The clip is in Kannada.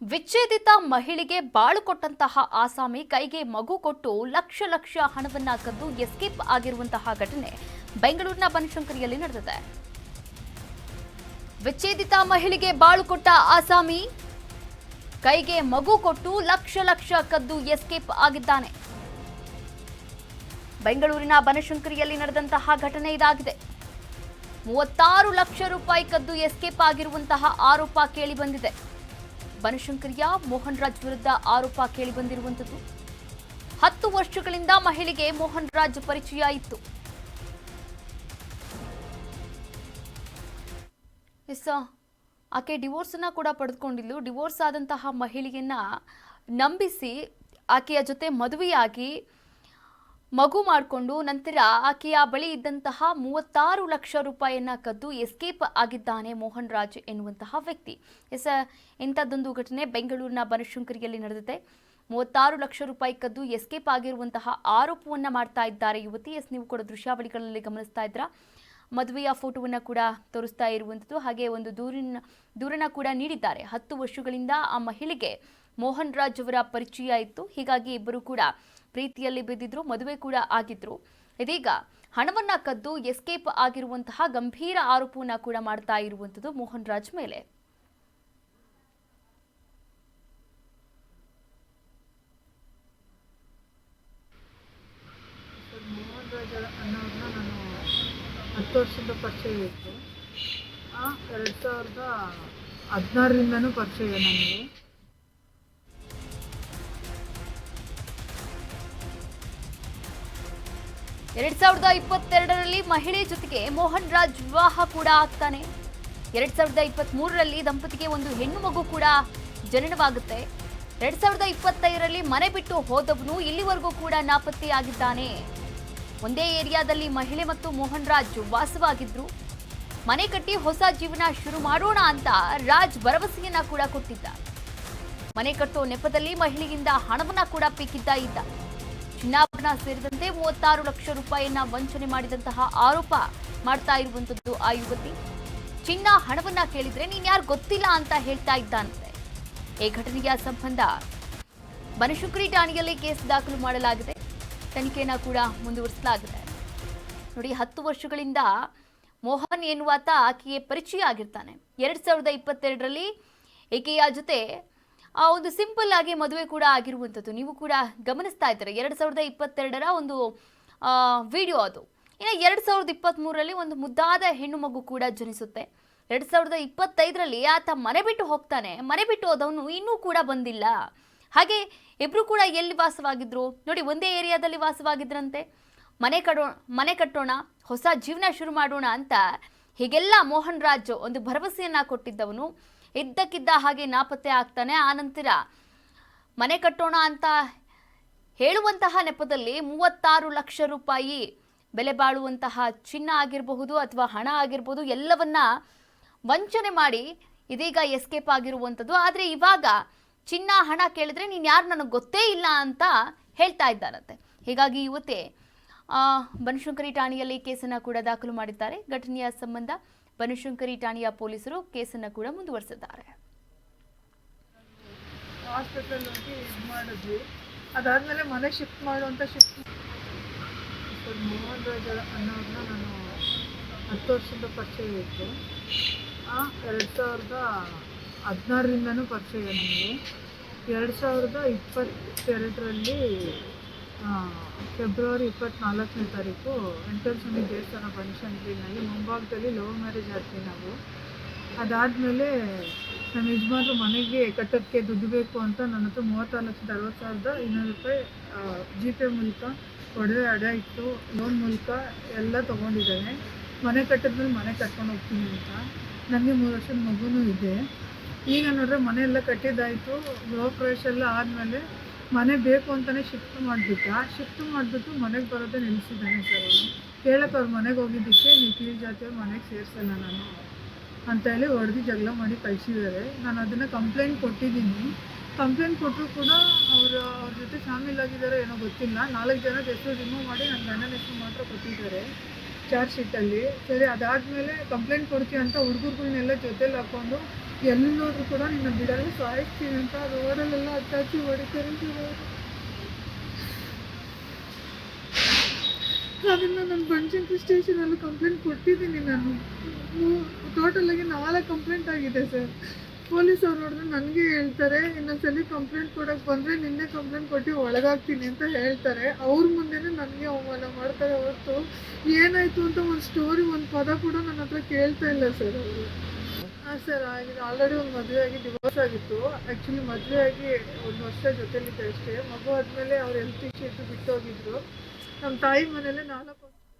ವಿಚ್ಛೇದಿತ ಮಹಿಳೆಗೆ ಬಾಳು ಕೊಟ್ಟಂತಹ ಆಸಾಮಿ ಕೈಗೆ ಮಗು ಕೊಟ್ಟು ಲಕ್ಷ ಲಕ್ಷ ಹಣವನ್ನ ಕದ್ದು ಎಸ್ಕೇಪ್ ಆಗಿರುವಂತಹ ಘಟನೆ ಬೆಂಗಳೂರಿನ ಬನಶಂಕರಿಯಲ್ಲಿ ನಡೆದಿದೆ. ವಿಚ್ಛೇದಿತ ಮಹಿಳೆಗೆ ಬಾಳು ಕೊಟ್ಟ ಆಸಾಮಿ ಕೈಗೆ ಮಗು ಕೊಟ್ಟು ಲಕ್ಷ ಲಕ್ಷ ಕದ್ದು ಎಸ್ಕೇಪ್ ಆಗಿದ್ದಾನೆ. ಬೆಂಗಳೂರಿನ ಬನಶಂಕರಿಯಲ್ಲಿ ನಡೆದಂತಹ ಘಟನೆ ಇದಾಗಿದೆ. 36 ಲಕ್ಷ ರೂಪಾಯಿ ಕದ್ದು ಎಸ್ಕೇಪ್ ಆಗಿರುವಂತಹ ಆರೋಪ ಕೇಳಿಬಂದಿದೆ. ಬನಶಂಕರಿಯ ಮೋಹನ್ ರಾಜ್ ವಿರುದ್ಧ ಆರೋಪ ಕೇಳಿಬಂದಿರುವಂತದ್ದು. 10 ವರ್ಷಗಳಿಂದ ಮಹಿಳೆಗೆ ಮೋಹನ್ ರಾಜ್ ಪರಿಚಯ ಇತ್ತು. ಆಕೆ ಡಿವೋರ್ಸ್ ಅನ್ನ ಕೂಡ ಪಡೆದುಕೊಂಡಿದ್ದು, ಡಿವೋರ್ಸ್ ಆದಂತಹ ಮಹಿಳೆಯನ್ನ ನಂಬಿಸಿ ಆಕೆಯ ಜೊತೆ ಮದುವೆಯಾಗಿ ಮಗು ಮಾಡಿಕೊಂಡು ನಂತರ ಆಕೆಯ ಬಳಿ ಇದ್ದಂತಹ 36 ಲಕ್ಷ ರೂಪಾಯಿಯನ್ನ ಕದ್ದು ಎಸ್ಕೇಪ್ ಆಗಿದ್ದಾನೆ ಮೋಹನ್ ರಾಜ್ ಎನ್ನುವಂತಹ ವ್ಯಕ್ತಿ. ಇಂಥದ್ದೊಂದು ಘಟನೆ ಬೆಂಗಳೂರಿನ ಬನಶಂಕರಿಯಲ್ಲಿ ನಡೆದಿದೆ. 36 ಲಕ್ಷ ರೂಪಾಯಿ ಕದ್ದು ಎಸ್ಕೇಪ್ ಆಗಿರುವಂತಹ ಆರೋಪವನ್ನ ಮಾಡ್ತಾ ಇದ್ದಾರೆ ಯುವತಿ. ನೀವು ಕೂಡ ದೃಶ್ಯಾವಳಿಗಳಲ್ಲಿ ಗಮನಿಸ್ತಾ ಇದ್ರ ಮದುವೆಯ ಫೋಟೋವನ್ನ ಕೂಡ ತೋರಿಸ್ತಾ ಇರುವಂಥದ್ದು. ಹಾಗೆ ಒಂದು ದೂರನ್ನ ಕೂಡ ನೀಡಿದ್ದಾರೆ. 10 ವರ್ಷಗಳಿಂದ ಆ ಮಹಿಳೆಗೆ ಮೋಹನ್ ರಾಜ್ ಅವರ ಪರಿಚಯ ಇತ್ತು. ಹೀಗಾಗಿ ಇಬ್ಬರು ಕೂಡ ಪ್ರೀತಿಯಲ್ಲಿ ಬಿದ್ದಿದ್ರು, ಮದುವೆ ಕೂಡ ಆಗಿದ್ರು. ಇದೀಗ ಹಣವನ್ನ ಕದ್ದು ಎಸ್ಕೇಪ್ ಆಗಿರುವಂತಹ ಗಂಭೀರ ಆರೋಪವನ್ನ ಕೂಡ ಮಾಡ್ತಾ ಇರುವಂಥದ್ದು ಮೋಹನ್ ರಾಜ್ ಮೇಲೆ. ಮೋಹನ್ ರಾಜ್ ಅನ್ನೋರನ್ನ ನಾನು 10 ವರ್ಷದ ಪರಿಚಯ ಇತ್ತು. 2016ರಿಂದನೂ ಪರಿಚಯ ನನಗೆ. ಎರಡ್ 2022ರಲ್ಲಿ ಮಹಿಳೆ ಜೊತೆಗೆ ಮೋಹನ್ ರಾಜ್ ವಿವಾಹ ಕೂಡ ಆಗ್ತಾನೆ. 2023ರಲ್ಲಿ ದಂಪತಿಗೆ ಒಂದು ಹೆಣ್ಣು ಮಗು ಕೂಡ ಜನನವಾಗುತ್ತೆ. 2025ರಲ್ಲಿ ಮನೆ ಬಿಟ್ಟು ಹೋದವನು ಇಲ್ಲಿವರೆಗೂ ಕೂಡ ನಾಪತ್ತೆಯಾಗಿದ್ದಾನೆ. ಒಂದೇ ಏರಿಯಾದಲ್ಲಿ ಮಹಿಳೆ ಮತ್ತು ಮೋಹನ್ ರಾಜ್ ವಾಸವಾಗಿದ್ರು. ಮನೆ ಕಟ್ಟಿ ಹೊಸ ಜೀವನ ಶುರು ಮಾಡೋಣ ಅಂತ ರಾಜ್ ಭರವಸೆಯನ್ನ ಕೂಡ ಕೊಟ್ಟಿದ್ದ. ಮನೆ ಕಟ್ಟೋ ನೆಪದಲ್ಲಿ ಮಹಿಳೆಯಿಂದ ಹಣವನ್ನ ಕೂಡ ಪೀಕಿದ್ದ ಇದ್ದ. ಚಿನ್ನಾಭರಣ ಸೇರಿದಂತೆ 36 ಲಕ್ಷ ರೂಪಾಯಿಯನ್ನ ವಂಚನೆ ಮಾಡಿದಂತಹ ಆರೋಪ ಮಾಡ್ತಾ ಇರುವಂತದ್ದು ಆ ಯುವತಿ. ಚಿನ್ನ ಹಣವನ್ನ ಕೇಳಿದ್ರೆ ನೀನ್ ಯಾರು ಗೊತ್ತಿಲ್ಲ ಅಂತ ಹೇಳ್ತಾ ಇದ್ದಾನಂತೆ. ಈ ಘಟನೆಯ ಸಂಬಂಧ ಬನಶಂಕರಿ ಠಾಣೆಯಲ್ಲಿ ಕೇಸ್ ದಾಖಲು ಮಾಡಲಾಗಿದೆ. ತನಿಖೆಯನ್ನ ಕೂಡ ಮುಂದುವರಿಸಲಾಗಿದೆ. ನೋಡಿ, 10 ವರ್ಷಗಳಿಂದ ಮೋಹನ್ ಎನ್ನುವಾತ ಆಕೆಗೆ ಪರಿಚಯ ಆಗಿರ್ತಾನೆ. 2022ರಲ್ಲಿ ಈಕೆಯ ಜೊತೆ ಒಂದು ಸಿಂಪಲ್ ಆಗಿ ಮದುವೆ ಕೂಡ ಆಗಿರುವಂಥದ್ದು ನೀವು ಕೂಡ ಗಮನಿಸ್ತಾ ಇದ್ದೀರಾ. 2022ರ ಒಂದು ವಿಡಿಯೋ ಅದು. ಇನ್ನು 2023ರಲ್ಲಿ ಒಂದು ಮುದ್ದಾದ ಹೆಣ್ಣು ಮಗು ಕೂಡ ಜನಿಸುತ್ತೆ. 2025ರಲ್ಲಿ ಆತ ಮನೆ ಬಿಟ್ಟು ಹೋಗ್ತಾನೆ. ಮನೆ ಬಿಟ್ಟು ಹೋದವನು ಇನ್ನೂ ಕೂಡ ಬಂದಿಲ್ಲ. ಹಾಗೆ ಇಬ್ರು ಕೂಡ ಎಲ್ಲಿ ವಾಸವಾಗಿದ್ರು ನೋಡಿ, ಒಂದೇ ಏರಿಯಾದಲ್ಲಿ ವಾಸವಾಗಿದ್ರಂತೆ. ಮನೆ ಕಟ್ಟೋಣ, ಹೊಸ ಜೀವನ ಶುರು ಮಾಡೋಣ ಅಂತ ಹೀಗೆಲ್ಲ ಮೋಹನ್ ರಾಜ್ ಒಂದು ಭರವಸೆಯನ್ನ ಕೊಟ್ಟಿದ್ದವನು ಇದ್ದಕ್ಕಿದ್ದ ಹಾಗೆ ನಾಪತ್ತೆ ಆಗ್ತಾನೆ. ಆನಂತರ ಮನೆ ಕಟ್ಟೋಣ ಅಂತ ಹೇಳುವಂತಹ ನೆಪದಲ್ಲಿ 36 ಲಕ್ಷ ರೂಪಾಯಿ ಬೆಲೆ ಬಾಳುವಂತಹ ಚಿನ್ನ ಆಗಿರಬಹುದು ಅಥವಾ ಹಣ ಆಗಿರಬಹುದು, ಎಲ್ಲವನ್ನ ವಂಚನೆ ಮಾಡಿ ಇದೀಗ ಎಸ್ಕೇಪ್ ಆಗಿರುವಂಥದ್ದು. ಆದರೆ ಇವಾಗ ಚಿನ್ನ ಹಣ ಕೇಳಿದ್ರೆ ನೀನು ಯಾರು ನನಗೆ ಗೊತ್ತೇ ಇಲ್ಲ ಅಂತ ಹೇಳ್ತಾ ಇದ್ದಾನಂತೆ. ಹೀಗಾಗಿ ಯುವತಿ ಬನಶಂಕರಿ ಠಾಣೆಯಲ್ಲಿ ಕೇಸನ್ನು ಕೂಡ ದಾಖಲು ಮಾಡಿದ್ದಾರೆ. ಘಟನೆಯ ಸಂಬಂಧ ಬನಶಂಕರಿ ಠಾಣೆಯ ಪೊಲೀಸರು ಕೇಸನ್ನು ಕೂಡ ಮುಂದುವರಿಸಿದ್ದಾರೆ. ಹಾಸ್ಪಿಟಲ್ ಹೋಗಿ ಇದು ಮಾಡಿದ್ವಿ. ಅದಾದಮೇಲೆ ಮನೆ ಶಿಫ್ಟ್ ಮಾಡುವಂಥ ಮೋಹನ್ ರಾಜ್ ಅನ್ನೋರನ್ನ ನಾನು 10 ವರ್ಷದ ಪರಿಚಯ ಇತ್ತು. 2016ರಿಂದನೂ ಪರಿಚಯ ನನಗೆ. 2022ರಲ್ಲಿ ಫೆಬ್ರವರಿ 24ನೇ ತಾರೀಕು ವೆಂಕಟೇಶ್ವರ ಸ್ವಾಮಿ ದೇವಸ್ಥಾನ ಬನಶಂಕರಿನಲ್ಲಿ ಮುಂಭಾಗದಲ್ಲಿ ಲವ್ ಮ್ಯಾರೇಜ್ ಆಗ್ತೀವಿ ನಾವು. ಅದಾದಮೇಲೆ ನಮ್ಮ ಯಜಮಾನ್ರು ಮನೆಗೆ ಕಟ್ಟೋಕ್ಕೆ ದುಡ್ಡು ಬೇಕು ಅಂತ ನನ್ನ ಹತ್ರ 36,60,200 ರೂಪಾಯಿ GPay ಮೂಲಕ ಒಡವೆ ಅಡ ಇಟ್ಟು ಲೋನ್ ಮೂಲಕ ಎಲ್ಲ ತೊಗೊಂಡಿದ್ದಾನೆ. ಮನೆ ಕಟ್ಟಿದ್ಮೇಲೆ ಮನೆ ಕಟ್ಕೊಂಡು ಹೋಗ್ತೀನಿ ಅಂತ. ನನಗೆ 3 ವರ್ಷದ ಮಗುನೂ ಇದೆ. ಈಗ ನೋಡ್ರೆ ಮನೆ ಎಲ್ಲ ಕಟ್ಟಿದ್ದಾಯಿತು. ಗೃಹ ಪ್ರವೇಶ ಎಲ್ಲ ಆದಮೇಲೆ ಮನೆ ಬೇಕು ಅಂತಲೇ ಶಿಫ್ಟ್ ಮಾಡಿಬಿಟ್ಟು ಮನೆಗೆ ಬರೋದೇ ನಿಲ್ಲಿಸಿದ್ದಾನೆ ಸರ್. ಅವನು ಕೇಳಕ್ಕೆ ಅವ್ರ ಮನೆಗೆ ಹೋಗಿದ್ದಕ್ಕೆ ನೀವು ಕೀಳು ಜಾತಿಯವ್ರು ಮನೆಗೆ ಸೇರಿಸಲ್ಲ ನಾನು ಅಂತ ಹೇಳಿ ಹೊಡೆದು ಜಗಳ ಮಾಡಿ ಕಳಿಸಿದ್ದಾರೆ. ನಾನು ಅದನ್ನು ಕಂಪ್ಲೇಂಟ್ ಕೊಟ್ಟಿದ್ದೀನಿ. ಕಂಪ್ಲೇಂಟ್ ಕೊಟ್ಟರು ಕೂಡ ಅವ್ರ ಜೊತೆ ಶಾಮೀಲಾಗಿದ್ದಾರೆ ಏನೋ ಗೊತ್ತಿಲ್ಲ. 4 ಜನದ ಹೆಸರು ರಿಮೂವ್ ಮಾಡಿ ನನ್ನ ಗಂಡನ ಹೆಸರು ಮಾತ್ರ ಕೊಟ್ಟಿದ್ದಾರೆ ಚಾರ್ಜ್ ಶೀಟಲ್ಲಿ. ಸರಿ, ಅದಾದಮೇಲೆ ಕಂಪ್ಲೇಂಟ್ ಕೊಡ್ತೀವಿ ಅಂತ ಹುಡುಗರುಗಳನ್ನೆಲ್ಲ ಜೊತೆಲಿ ಹಾಕ್ಕೊಂಡು ಎಲ್ಲಿ ನೋಡ್ರು ಕೂಡ ನಿನ್ನ ಬಿಡಲ್ಲ ಸಾಯಿಸ್ತೀನಿ ಅಂತ ರೋಡಲ್ಲೆಲ್ಲ ಅಟ್ಟಾಚಿ ಹೊಡಿತಾರೆ ಸರ್ ಅವರು. ಅದನ್ನು ನಾನು ಬನಶಂಕರಿ ಸ್ಟೇಷನಲ್ಲಿ ಕಂಪ್ಲೇಂಟ್ ಕೊಟ್ಟಿದ್ದೀನಿ. ನಾನು ಟೋಟಲಾಗಿ 4 ಕಂಪ್ಲೇಂಟ್ ಆಗಿದೆ ಸರ್. ಪೊಲೀಸ್ ಅವ್ರು ನೋಡಿದ್ರೆ ನನಗೆ ಹೇಳ್ತಾರೆ, ಇನ್ನೊಂದ್ಸಲಿ ಕಂಪ್ಲೇಂಟ್ ಕೊಡೋಕ್ಕೆ ಬಂದರೆ ನಿನ್ನೆ ಕಂಪ್ಲೇಂಟ್ ಕೊಟ್ಟು ಒಳಗಾಗ್ತೀನಿ ಅಂತ ಹೇಳ್ತಾರೆ. ಅವ್ರ ಮುಂದೆನೇ ನನಗೆ ಅವಮಾನ ಮಾಡ್ತಾರೆ ಹೊರತು ಏನಾಯಿತು ಅಂತ ಒಂದು ಸ್ಟೋರಿ, ಒಂದು ಪದ ಕೂಡ ನನ್ನ ಹತ್ರ ಕೇಳ್ತಾ ಇಲ್ಲ ಸರ್ ಅವರು. ಹಾಂ ಸರ್, ಆಗಿದೆ. ಆಲ್ರೆಡಿ ಒಂದು ಮದುವೆ ಆಗಿ ಡಿವೋರ್ಸ್ ಆಗಿತ್ತು. ಆ್ಯಕ್ಚುಲಿ ಮದುವೆ ಆಗಿ 1 ವರ್ಷ ಜೊತೆಲಿದ್ದೆ ಅಷ್ಟೇ. ಮಗು ಆದಮೇಲೆ ಅವ್ರು ಹೆಲ್ತ್ ಇಶ್ಯೂ ಇದ್ದು ಬಿಟ್ಟು ಹೋಗಿದ್ರು. ನಮ್ಮ ತಾಯಿ ಮನೇಲೆ 4